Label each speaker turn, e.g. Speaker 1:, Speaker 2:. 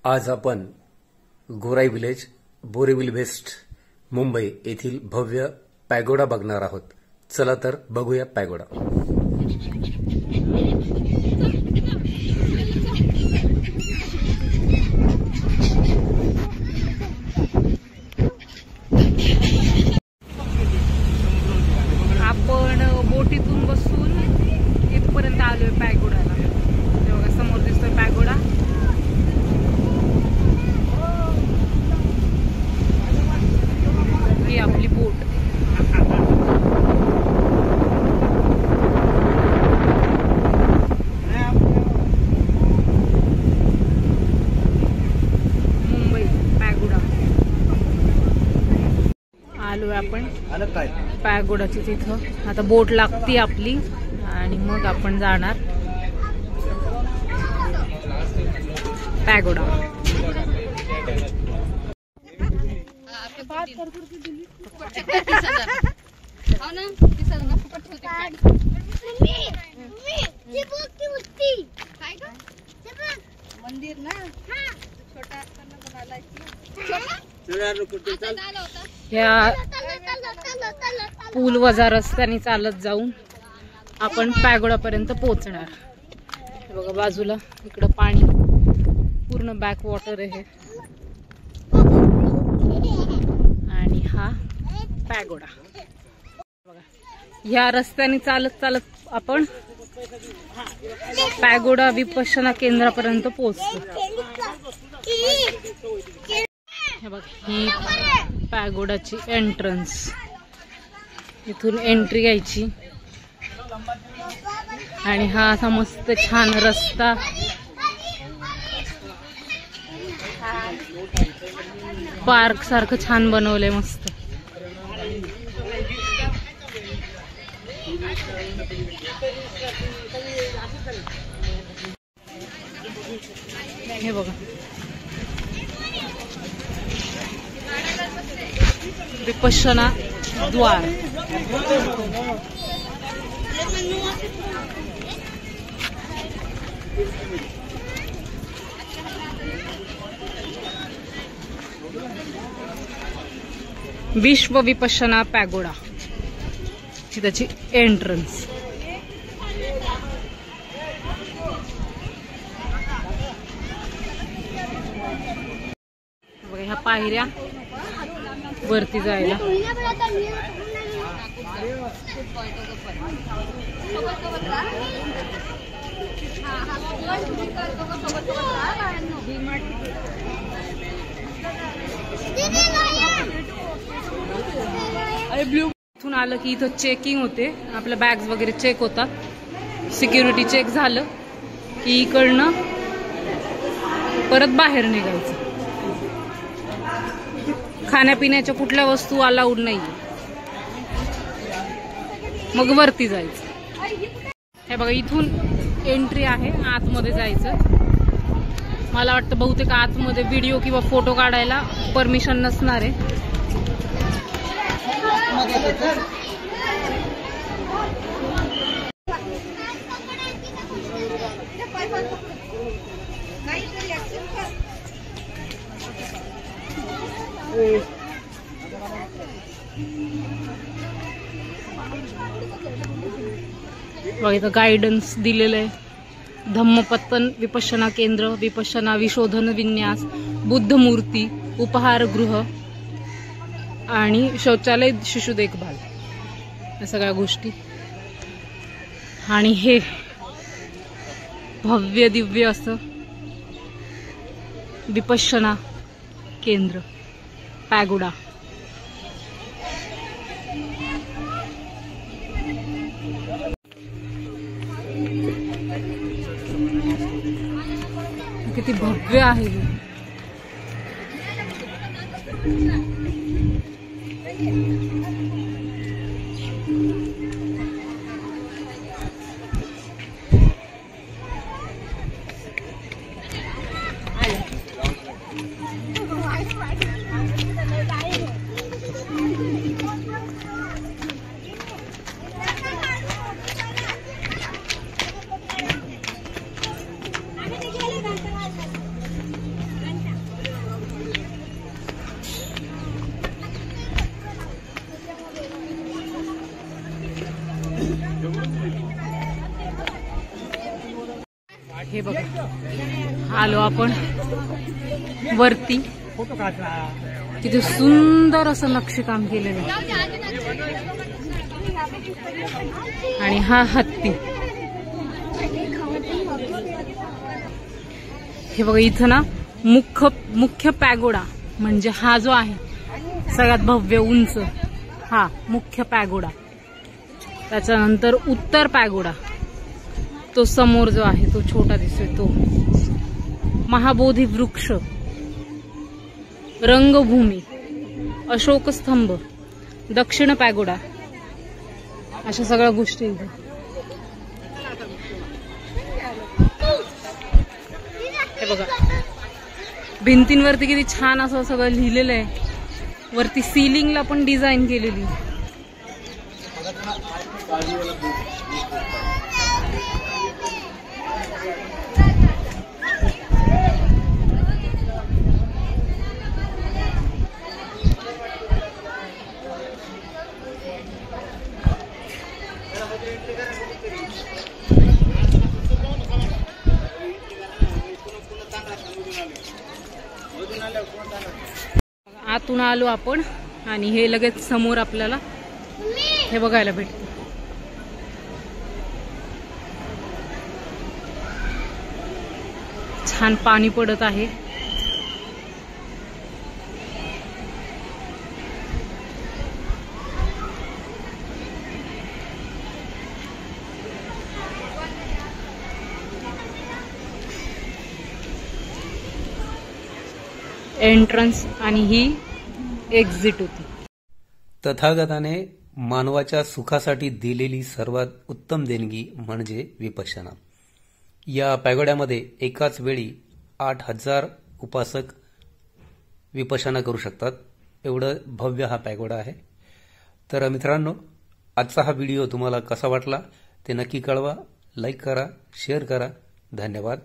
Speaker 1: आज आपण गोराई विलेज, बोरीवली वेस्ट, मुंबई येथील भव्य पॅगोडा बघणार आहोत। चला तर बघूया पॅगोडा।
Speaker 2: आपण बोटीतून बसून इथपर्यंत आलोय पॅगोडाला। हे बघा समोर दिसतोय पॅगोडा। ही आपली बोट। मुंबई पॅगोडा आलोय आपण पॅगोडाची तिथं। आता बोट लागती आपली आणि मग आपण जाणार पॅगोडा।
Speaker 3: मंदिर ना छोटा
Speaker 2: या पूल वजा रस्त्याने चालत जाऊन आपण पॅगोडा पर्यंत पोहोचणार। बघा बाजूला इकडं पाणी, पूर्ण बॅक वॉटर आहे आणि हा पॅगोडा। बघा या रस्त्याने चालत चालत आपण पॅगोडा विपश्यना केंद्रापर्यंत पोहोचतो। हे बघ ही पॅगोडाची एंट्रन्स। इथून एंट्री घ्यायची आणि हा असा मस्त छान रस्ता। पार्क सारखं छान बनवलंय मस्त। हे बघा विपश्यना द्वार। विश्व विपश्यना पॅगोडा ही त्याची एंट्रन्स। बघा ह्या पायऱ्या वरती जायला। इथून आलं की इथं चेकिंग होते, आपल्या बॅग्स वगैरे चेक होतात। सिक्युरिटी चेक झालं की इकडनं परत बाहेर निघायचं। खाण्यापिण्याच्या कुठल्या वस्तू अलाउड नाही, मग वरती जायचं। हे बघा इथून एंट्री आहे, आतमध्ये जायचं। मला वाटतं बहुतेक आतमध्ये व्हिडिओ किंवा फोटो काढायला परमिशन नसणार आहे। बघा इथं गायडन्स दिलेलं आहे। धम्मपत्तन विपश्यना केंद्र, विपश्यना विशोधन विन्यास, बुद्ध मूर्ती, उपहारगृह आणि शौचालय, शिशु देखभाल, या सगळ्या गोष्टी। आणि हे भव्य दिव्य असं विपश्यना केंद्र पॅगोडा। किती भव्य आहे हे। हे बघा, आलो आपण वरती. तिथे सुंदर असं नक्षीकाम केलेलं आहे. आणि हा हत्ती. हे बघा, इथं ना मुख्य पॅगोडा म्हणजे हा जो आहे सगळ्यात भव्य उंच, हा मुख्य पॅगोडा. त्याच्यानंतर उत्तर पॅगोडा, तो समोर जो आहे तो छोटा दिसतोय तो. महाबोधी वृक्ष, रंगभूमी, अशोक स्तंभ, दक्षिण पॅगोडा, अशा सगळ्या गोष्टी इथे. हे बघा, भिंतींवरती किती छान असं सगळं लिहिलेलं आहे. वरती सिलिंगला पण डिझाईन केलेली. आतून आलो आपण आणि हे लगेच समोर आपल्याला हे बघायला भेटतं. छान पाणी पडत आहे. एंट्रन्स आणि ही एक्झिट होती.
Speaker 1: तथागताने मानवाच्या सुखासाठी दिलेली सर्वात उत्तम देणगी म्हणजे विपश्यना. या पॅगोड्यामध्ये एकाच वेळी 8,000 उपासक विपश्यना करू शकतात. एवढं भव्य हा पॅगोडा आहे. तर मित्रांनो, आजचा हा व्हिडिओ तुम्हाला कसा वाटला ते नक्की कळवा. लाईक करा, शेअर करा. धन्यवाद.